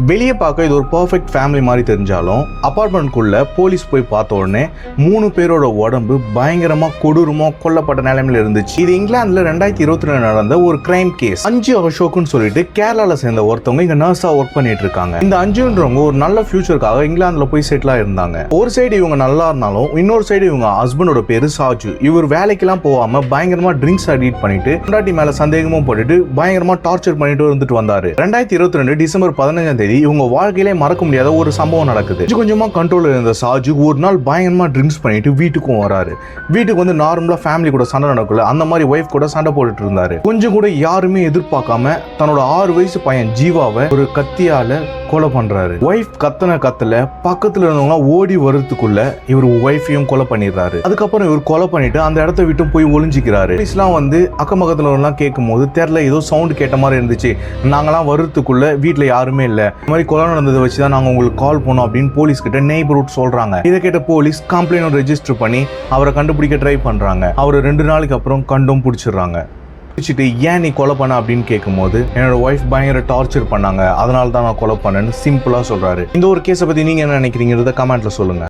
வெளியே பார்க்க இது ஒரு பர்ஃபெக்ட் ஃபேமிலி மாதிரி தெரிஞ்சாலும் அபார்ட்மெண்ட்குள்ள போலீஸ் போய் பார்த்த உடனே 3 பேரோட உடம்பு பயங்கரமா கொடூரமா கொல்லப்பட்ட நிலைமையில இருந்துச்சு. இது இங்கிலாந்துல 2022 நடந்த ஒரு கிரைம் கேஸ். அஞ்சு அசோக்னு சொல்லிட்டு கேரளால சேர்ந்த ஒருத்தவங்க இங்க நர்ஸா ஒர்க் பண்ணிட்டு இருக்காங்க. இந்த அஞ்சுன்றவங்க ஒரு நல்ல ஃபியூச்சருக்காக இங்கிலாந்துல போய் செட்டில் ஆயிருந்தாங்க. ஒரு சைடு இவங்க நல்லா இருந்தாலும் இன்னொரு சைடு இவங்க ஹஸ்பண்டோட பேரு சாஜு. இவர் வேலைக்கெல்லாம் போகாம பயங்கரமா ட்ரிங்க்ஸ் அடிட் பண்ணிட்டு பொண்டாட்டி மேல சந்தேகமும் போட்டுட்டு பயங்கரமா டார்ச்சர் பண்ணிட்டு வந்துட்டு வந்தாரு. 2022 டிசம்பர் 15 இவங்க வாழ்க்கையிலே மறக்க முடியாத ஒரு சம்பவம் நடக்குது. கொஞ்சமா கண்ட்ரோல் இருந்த சாஜு ஒரு நாள் பயங்கரமா ட்ரிங்க்ஸ் பண்ணிட்டு வீட்டுக்கும் வராரு. வீட்டுக்கு வந்து நார்மலா ஃபேமிலி கூட சண்டை நடக்கல, அந்த மாதிரி ஒய்ஃப் கூட சண்டை போட்டுட்டு இருந்தாரு. கொஞ்சம் கூட யாருமே எதிர்பார்க்காம தன்னோட 6 வயசு பையன் ஜீவாவை ஒரு கத்தியால கொலை பண்றாரு. ஒய்ஃப் கத்தல பக்கத்துல இருந்தவங்க ஓடி வரதுக்குள்ள இவர் ஒய்ஃபையும் கொலை பண்ணிடுறாரு. அதுக்கப்புறம் இவர் கொலை பண்ணிட்டு அந்த இடத்த விட்டு போய் ஒளிஞ்சிக்கிறாரு. போலீஸ்லாம் வந்து அக்கம் பக்கத்துல எல்லாம் கேட்கும் போது தெரியல, ஏதோ சவுண்ட் கேட்ட மாதிரி இருந்துச்சு, நாங்கெல்லாம் வரதுக்குள்ள வீட்டுல யாருமே இல்ல, இந்த மாதிரி கொலை நடந்ததை வச்சுதான் நாங்க உங்களுக்கு கால் பண்ணோம் அப்படின்னு போலீஸ் கிட்ட நெய்பர்ஹுட் சொல்றாங்க. இதை கேட்ட போலீஸ் கம்ப்ளைண்ட் ரெஜிஸ்டர் பண்ணி அவரை கண்டுபிடிக்க ட்ரை பண்றாங்க. அவரை 2 நாளைக்கு அப்புறம் கண்டும் பிடிச்சிடுறாங்க. ஏன் நீ கொலை பண்ண அப்படின்னு கேட்கும்போது என்னோட ஒய்ஃப் பயங்கர டார்ச்சர் பண்ணாங்க, அதனால தான் நான் கொலை பண்ணேன்னு சிம்பிளா சொல்றாரு. இந்த ஒரு கேஸை பத்தி நீங்க என்ன நினைக்கிறீங்கிறத கமெண்ட்ல சொல்லுங்க.